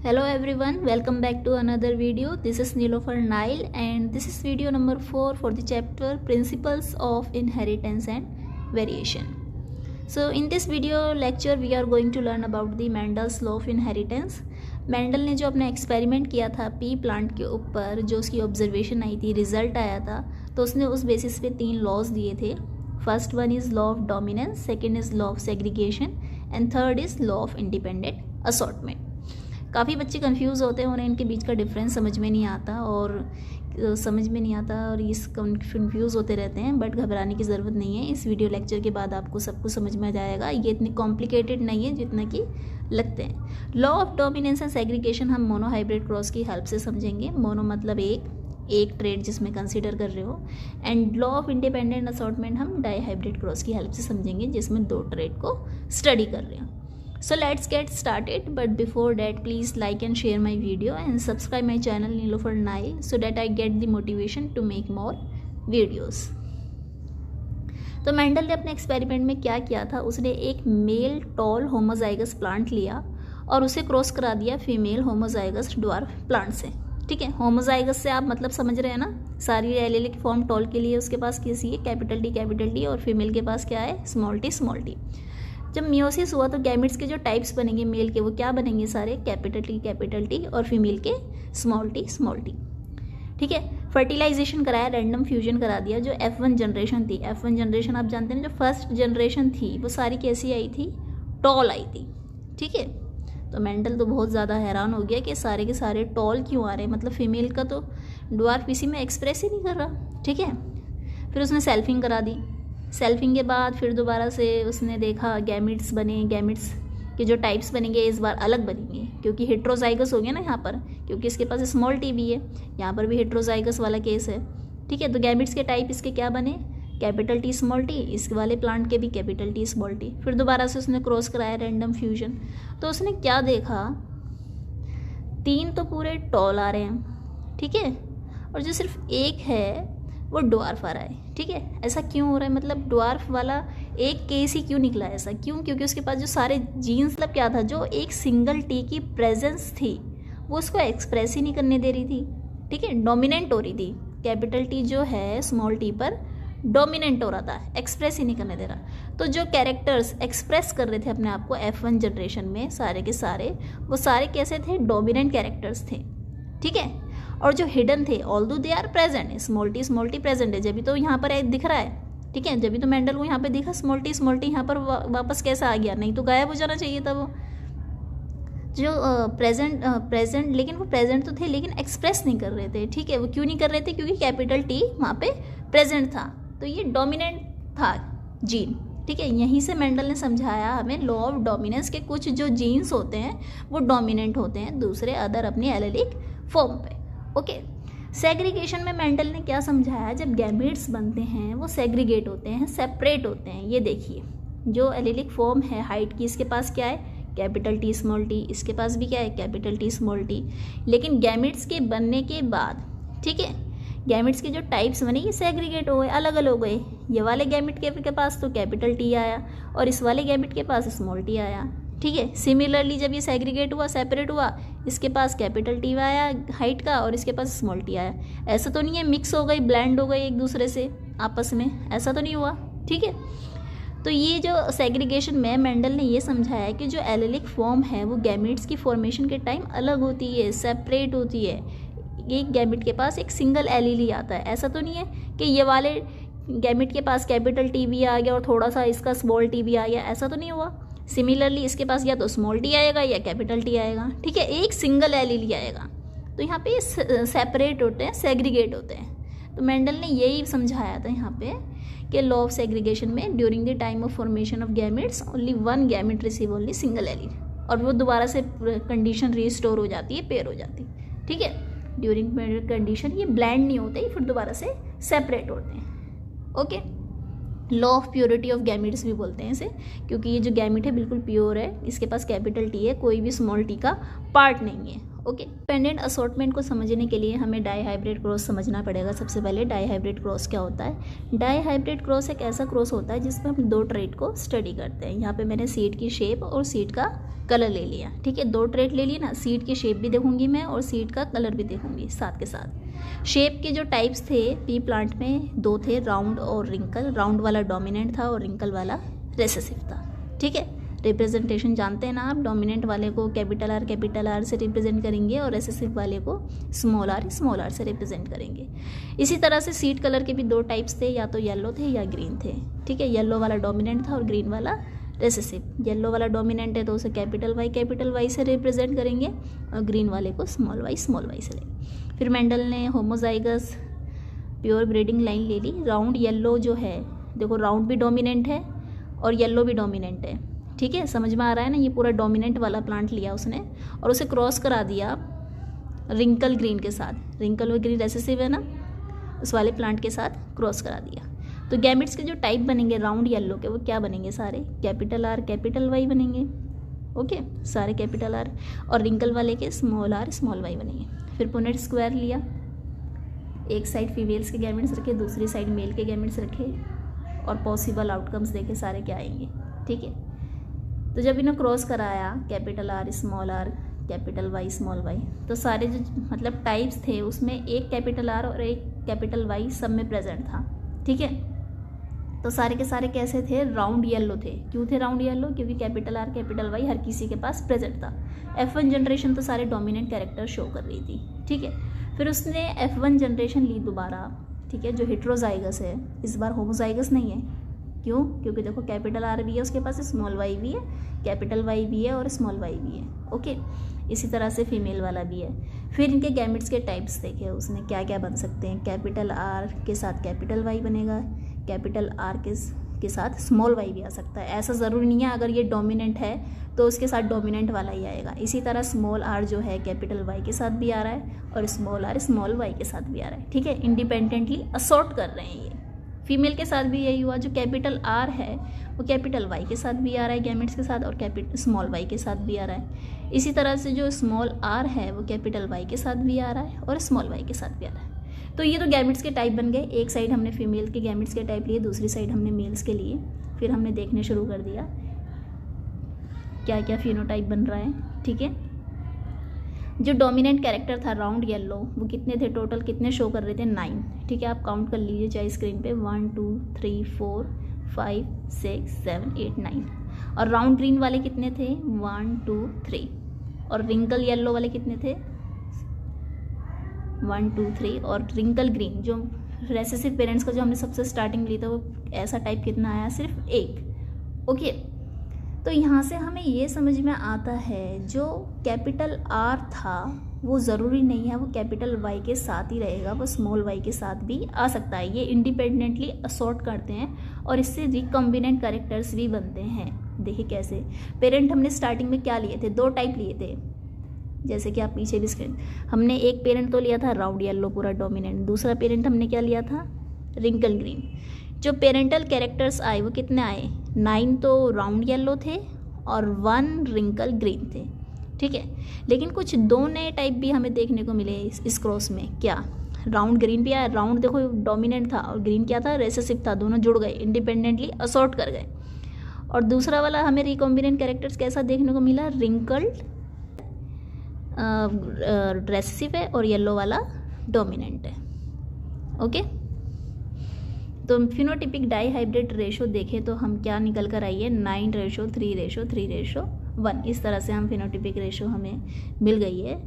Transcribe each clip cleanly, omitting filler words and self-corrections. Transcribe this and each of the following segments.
Hello everyone, welcome back to another video. This is Nilofer Nile and this is video number 4 for the chapter Principles of Inheritance and Variation. So in this video lecture we are going to learn about the Mendel's law of inheritance. Mendel ने जो अपना experiment किया था P plant के ऊपर, जो उसकी observation I थी, रिजल्ट आया था, तो उसने उस बेसिस पे 3 लॉज दिए थे. First one is law of dominance, second is law of segregation and third is law of independent assortment. काफ़ी बच्चे कंफ्यूज होते हैं, उन्हें इनके बीच का डिफरेंस समझ में नहीं आता और इस कंफ्यूज होते रहते हैं. बट घबराने की ज़रूरत नहीं है, इस वीडियो लेक्चर के बाद आपको सब कुछ समझ में आ जाएगा. ये इतनी कॉम्प्लिकेटेड नहीं है जितना कि लगते हैं. Law of dominance and segregation हम मोनो हाइब्रिड क्रॉस की हेल्प से समझेंगे. मोनो मतलब एक ट्रेड जिसमें कंसीडर कर रहे हो, and law of independent assortment हम डाई हाइब्रिड क्रॉस की हेल्प से समझेंगे जिसमें 2 ट्रेड को स्टडी कर रहे हैं. So let's get started, but before that please like and share my video and subscribe my channel Nilofer Nile so that I get the motivation to make more videos. तो Mendel ने अपने experiment में क्या किया था, उसने एक mail toll homozygous plant लिया और उसे क्रॉस करा दिया फीमेल होमोजाइगस ड्वार्फ प्लांट से. ठीक है, होमोजाइगस से आप मतलब समझ रहे हैं ना, सारी एलेलिक फॉर्म टॉल के लिए उसके पास कैसी है, कैपिटल डी, और फीमेल के पास क्या है, स्मॉल टी. जब मियोसिस हुआ तो गैमेट्स के जो टाइप्स बनेंगे मेल के, वो क्या बनेंगे, सारे कैपिटल टी और फीमेल के स्मॉल टी. ठीक है, फर्टिलाइजेशन कराया, रैंडम फ्यूजन करा दिया. जो F1 जनरेशन थी, F1 जनरेशन आप जानते हैं, जो फर्स्ट जनरेशन थी वो सारी कैसी आई थी, टॉल आई थी. ठीक है, तो मेंडल तो बहुत ज़्यादा हैरान हो गया कि सारे के सारे टॉल क्यों आ रहे हैं, मतलब फीमेल का तो ड्वार्फ इसी में एक्सप्रेस ही नहीं कर रहा. ठीक है, फिर उसने सेल्फिंग करा दी. सेल्फिंग के बाद फिर दोबारा से उसने देखा गैमिट्स बने, गैमिट्स के जो टाइप्स बनेंगे इस बार अलग बनेंगे क्योंकि हेट्रोजाइगस हो गया ना यहाँ पर, क्योंकि इसके पास स्मॉल टी भी है, यहाँ पर भी हेट्रोजाइगस वाला केस है. ठीक है, तो गैमिट्स के टाइप इसके क्या बने, कैपिटल टी स्मॉल टी, इसके वाले प्लांट के भी कैपिटल टी स्मॉल टी. फिर दोबारा से उसने क्रॉस कराया, रैंडम फ्यूजन, तो उसने क्या देखा, 3 तो पूरे टॉल आ रहे हैं. ठीक है, और जो सिर्फ एक है वो ड्वार्फ आ रहा है. ठीक है, ऐसा क्यों हो रहा है, मतलब ड्वार्फ वाला एक केस ही क्यों निकला, ऐसा क्यों, क्योंकि उसके पास जो सारे जीन्स, मतलब क्या था, जो एक सिंगल टी की प्रेजेंस थी वो उसको एक्सप्रेस ही नहीं करने दे रही थी. ठीक है, डोमिनेंट हो रही थी. कैपिटल टी जो है स्मॉल टी पर डोमिनेंट हो रहा था, एक्सप्रेस ही नहीं करने दे रहा. तो जो कैरेक्टर्स एक्सप्रेस कर रहे थे अपने आप को F1 जनरेशन में, सारे के सारे वो सारे कैसे थे, डोमिनेंट कैरेक्टर्स थे. ठीक है, और जो हिडन थे, although they are present, small T present है, जब तो यहाँ पर दिख रहा है. ठीक है, जब तो मेंडल को यहाँ पे दिखा स्मॉल टी यहाँ पर वापस कैसा आ गया, नहीं तो गायब हो जाना चाहिए था वो. जो प्रेजेंट लेकिन वो प्रेजेंट तो थे लेकिन एक्सप्रेस नहीं कर रहे थे. ठीक है, वो क्यों नहीं कर रहे थे, क्योंकि कैपिटल टी वहाँ पे प्रेजेंट था, तो ये डोमिनेंट था जीन. ठीक है, यहीं से मेंडल ने समझाया हमें लॉ ऑफ डोमिनेंस के कुछ जो जीन्स होते हैं वो डोमिनेंट होते हैं दूसरे अदर अपने एलेलिक फॉर्म पे. ओके, सेग्रीगेशन में मेंडल ने क्या समझाया, जब गैमेट्स बनते हैं वो सेग्रीगेट होते हैं, सेपरेट होते हैं. ये देखिए, जो एलेलिक फॉर्म है हाइट की, इसके पास क्या है, कैपिटल टी स्मॉल टी, इसके पास भी क्या है, कैपिटल टी स्मॉल टी. लेकिन गैमेट्स के बनने के बाद, ठीक है, गैमेट्स के जो टाइप्स बने ये सेग्रीगेट हो गए, अलग अलग हो गए. ये वाले गैमेट के पास तो कैपिटल टी आया और इस वाले गैमेट के पास स्मॉल टी आया. ठीक है, सिमिलरली जब ये सेग्रीगेट हुआ, सेपरेट हुआ, इसके पास कैपिटल टी आया हाइट का और इसके पास स्मॉल टी आया. ऐसा तो नहीं है मिक्स हो गई, ब्लेंड हो गई एक दूसरे से आपस में, ऐसा तो नहीं हुआ. ठीक है, तो ये जो सेग्रीगेशन में मेंडल ने ये समझाया कि जो एलेलिक फॉर्म है वो गैमेट्स की फॉर्मेशन के टाइम अलग होती है, सेपरेट होती है. एक गैमेट के पास एक सिंगल एलीली आता है, ऐसा तो नहीं है कि ये वाले गैमेट के पास कैपिटल टी भी आ गया और थोड़ा सा इसका स्मॉल टी भी आ गया, ऐसा तो नहीं हुआ. सिमिलरली इसके पास या तो स्मॉल टी आएगा या कैपिटल टी आएगा. ठीक है, एक सिंगल एलीली आएगा. तो यहाँ पे सेपरेट होते हैं, सेग्रीगेट होते हैं. तो मेंडल ने यही समझाया था यहाँ पे कि लॉ ऑफ सेग्रीगेशन में during the time of formation of gametes only one gamete receive only single allele, और वो दोबारा से कंडीशन रीस्टोर हो जाती है, पेयर हो जाती है. ठीक है, ड्यूरिंग कंडीशन ये ब्लेंड नहीं होते, फिर दोबारा से सेपरेट होते हैं. Okay, law of purity of gametes भी बोलते हैं इसे, क्योंकि ये जो गैमेट है बिल्कुल प्योर है, इसके पास कैपिटल टी है, कोई भी स्मॉल टी का पार्ट नहीं है. ओके, डिपेंडेंट असॉर्टमेंट को समझने के लिए हमें डाई हाइब्रिड क्रॉस समझना पड़ेगा। सबसे पहले डाई हाइब्रिड क्रॉस क्या होता है? डाई हाइब्रिड क्रॉस एक ऐसा क्रॉस होता है जिसमें हम दो ट्रेट को स्टडी करते हैं। यहाँ पे मैंने सीड की शेप और सीड का कलर ले लिया, ठीक है, दो ट्रेट ले लिए ना, सीड की शेप भी देखूंगी मैं और सीड का कलर भी देखूंगी साथ के साथ। शेप के जो टाइप्स थे पी प्लांट में दो थे, राउंड और रिंकल। राउंड वाला डोमिनेंट था और रिंकल वाला रेसेसिव था, ठीक है। रिप्रेजेंटेशन जानते हैं ना आप, डोमिनेंट वाले को कैपिटल आर से रिप्रेजेंट करेंगे और रेसेसिव वाले को स्मॉल आर से रिप्रेजेंट करेंगे। इसी तरह से सीड कलर के भी दो टाइप्स थे, या तो येलो थे या ग्रीन थे, ठीक है। येलो वाला डोमिनेंट था और ग्रीन वाला रेसेसिव। येलो वाला डोमिनेंट है तो उसे कैपिटल वाई से रिप्रेजेंट करेंगे और ग्रीन वाले को स्मॉल वाई से लेंगे। फिर मेंडल ने होमोजाइगस प्योर ब्रीडिंग लाइन ले ली। राउंड येलो जो है, देखो राउंड भी डोमिनेंट है और येलो भी डोमिनेंट है, ठीक है, समझ में आ रहा है ना। ये पूरा डोमिनेंट वाला प्लांट लिया उसने और उसे क्रॉस करा दिया रिंकल ग्रीन के साथ। रिंकल और ग्रीन रेसेसिव है ना, उस वाले प्लांट के साथ क्रॉस करा दिया। तो गैमेट्स के जो टाइप बनेंगे राउंड येलो के, वो क्या बनेंगे? सारे कैपिटल आर कैपिटल वाई बनेंगे, ओके, सारे कैपिटल आर। और रिंकल वाले के स्मॉल आर स्मॉल वाई बनेंगे। फिर पुनेट स्क्वायर लिया, एक साइड फीमेल्स के गैमेट्स रखे, दूसरी साइड मेल के गैमेट्स रखे और पॉसिबल आउटकम्स देखे सारे क्या आएंगे, ठीक है। तो जब इन्हें क्रॉस कराया capital R capital Y small Y, तो सारे जो मतलब टाइप्स थे उसमें एक कैपिटल आर और एक कैपिटल वाई सब में प्रेजेंट था, ठीक है। तो सारे के सारे कैसे थे? राउंड येलो थे। क्यों थे राउंड येलो? क्योंकि कैपिटल आर कैपिटल वाई हर किसी के पास प्रेजेंट था। F1 जनरेशन तो सारे डोमिनेंट कैरेक्टर शो कर रही थी, ठीक है। फिर उसने F1 जनरेशन ली दोबारा, ठीक है, जो हेट्रोजाइगस है, इस बार होमोजाइगस नहीं है। क्यों? क्योंकि देखो कैपिटल आर भी है उसके पास, स्मॉल वाई भी है, कैपिटल वाई भी है और स्मॉल वाई भी है, ओके। इसी तरह से फीमेल वाला भी है। फिर इनके गैमेट्स के टाइप्स देखे उसने क्या क्या बन सकते हैं। कैपिटल आर के साथ कैपिटल वाई बनेगा, कैपिटल आर के साथ स्मॉल वाई भी आ सकता है। ऐसा ज़रूरी नहीं है अगर ये डोमिनेंट है तो उसके साथ डोमिनेंट वाला ही आएगा। इसी तरह स्मॉल आर जो है कैपिटल वाई के साथ भी आ रहा है और स्मॉल आर स्मॉल वाई के साथ भी आ रहा है, ठीक है। इंडिपेंडेंटली असॉर्ट कर रहे हैं ये। फीमेल के साथ भी यही हुआ, जो कैपिटल आर है वो कैपिटल वाई के साथ भी आ रहा है गैमेट्स के साथ और स्मॉल वाई के साथ भी आ रहा है। इसी तरह से जो स्मॉल आर है वो कैपिटल वाई के साथ भी आ रहा है और स्मॉल वाई के साथ भी आ रहा है। तो ये तो गैमेट्स के टाइप बन गए। एक साइड हमने फीमेल के गैमेट्स के टाइप लिए, दूसरी साइड हमने मेल्स के लिए। फिर हमने देखने शुरू कर दिया क्या क्या फिनोटाइप बन रहा है, ठीक है। जो डोमिनेंट कैरेक्टर था राउंड येलो, वो कितने थे टोटल, कितने शो कर रहे थे? 9, ठीक है। आप काउंट कर लीजिए चाहे स्क्रीन पे, 1 2 3 4 5 6 7 8 9। और राउंड ग्रीन वाले कितने थे? 1 2 3। और रिंकल येलो वाले कितने थे? 1 2 3। और रिंकल ग्रीन जो रेसेसिव पेरेंट्स का जो हमने सबसे स्टार्टिंग ली था, वो ऐसा टाइप कितना आया? सिर्फ एक, ओके। तो यहाँ से हमें ये समझ में आता है जो कैपिटल आर था वो ज़रूरी नहीं है वो कैपिटल वाई के साथ ही रहेगा, वो स्मॉल वाई के साथ भी आ सकता है। ये इंडिपेंडेंटली असॉर्ट करते हैं और इससे रिकम्बिनेंट कैरेक्टर्स भी बनते हैं। देखिए कैसे। पेरेंट हमने स्टार्टिंग में क्या लिए थे? 2 टाइप लिए थे, जैसे कि आप पीछे भी स्क्रीन, हमने एक पेरेंट तो लिया था राउंड येलो पूरा डोमिनेंट, दूसरा पेरेंट हमने क्या लिया था? Wrinkle green. जो पेरेंटल कैरेक्टर्स आए वो कितने आए? 9 तो राउंड येलो थे और 1 रिंकल ग्रीन थे, ठीक है। लेकिन कुछ 2 नए टाइप भी हमें देखने को मिले इस क्रॉस में। क्या? राउंड ग्रीन भी आया। राउंड देखो डोमिनेंट था और ग्रीन क्या था? रेसेसिव था। दोनों जुड़ गए, इंडिपेंडेंटली असॉर्ट कर गए। और दूसरा वाला हमें रिकॉम्बिनेंट कैरेक्टर्स कैसा देखने को मिला? रिंकल्ड रेसेसिव है और येलो वाला डोमिनेंट है, ओके। तो फिनोटिपिक डाई हाइब्रिड रेशो देखें तो हम क्या निकल कर आइए? 9:3:3:1। इस तरह से हम फिनोटिपिक रेशो हमें मिल गई है।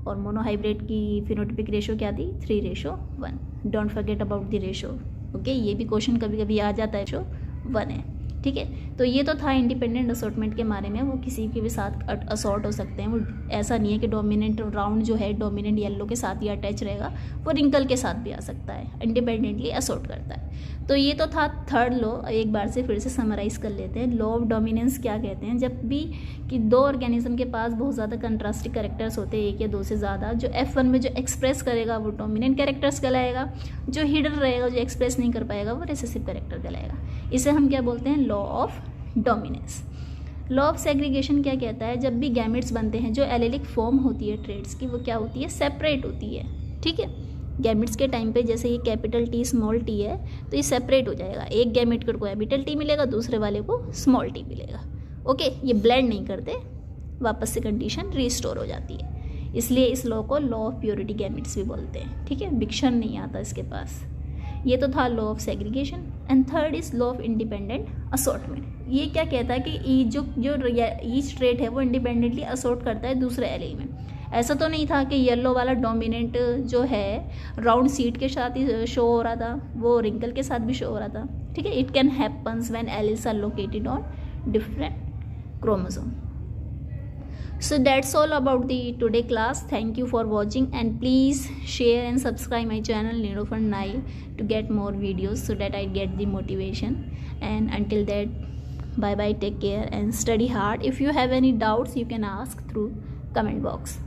और मोनोहाइब्रिड की फिनोटिपिक रेशो क्या थी? 3:1। Don't forget about the ratio, okay. ये भी क्वेश्चन कभी कभी आ जाता है, रेशो 1 है, ठीक है। तो ये तो था इंडिपेंडेंट असॉर्टमेंट के बारे में। वो किसी के भी साथ असॉर्ट हो सकते हैं। वो ऐसा नहीं है कि डोमिनेंट राउंड जो है डोमिनेंट येलो के साथ ही अटैच रहेगा, वो रिंकल के साथ भी आ सकता है, इंडिपेंडेंटली असॉर्ट करता है। तो ये तो था थर्ड लॉ। एक बार से फिर से समराइज कर लेते हैं। लॉ ऑफ डोमिनेंस क्या कहते हैं? जब भी कि 2 ऑर्गेनिज्म के पास बहुत ज़्यादा कंट्रास्टिंग कैरेक्टर्स होते हैं, 1 या 2 से ज़्यादा, जो F1 में जो एक्सप्रेस करेगा वो डोमिनेंट कैरेक्टर्स कहलाएगा, जो हिडन रहेगा, जो एक्सप्रेस नहीं कर पाएगा, वो रिसेसिव कैरेक्टर कहलाएगा। इसे हम क्या बोलते हैं? Law of dominance. Law of segregation क्या कहता है, जब भी गैमेट्स बनते हैं जो एलेलिक फॉर्म होती है ट्रेड्स की वो क्या होती है, सेपरेट होती है। ठीक है, गैमेट्स के टाइम पे जैसे ये कैपिटल टी स्मॉल टी है तो ये सेपरेट हो जाएगा, एक गैमेट को कैपिटल टी मिलेगा, दूसरे वाले को स्मॉल टी मिलेगा। ओके, ये ब्लेंड नहीं करते, वापस से कंडीशन रिस्टोर हो जाती है, इसलिए इस लॉ को लॉ ऑफ प्योरिटी गैमेट्स भी बोलते हैं। ठीक है, विक्षण नहीं आता इसके पास। ये तो था law of segregation. And third is law of independent assortment. ये क्या कहता है कि जो ईच ट्रेट है वो इंडिपेंडेंटली असॉर्ट करता है दूसरे एलील में। ऐसा तो नहीं था कि येलो वाला डोमिनेंट जो है राउंड सीट के साथ ही शो हो रहा था, वो रिंकल के साथ भी शो हो रहा था। ठीक है, it can happens when alleles are located on different chromosome. So that's all about the today class. Thank you for watching and please share and subscribe my channel Neelofar Nair to get more videos so that I get the motivation. And until that, bye bye, take care and study hard. If you have any doubts you can ask through comment box.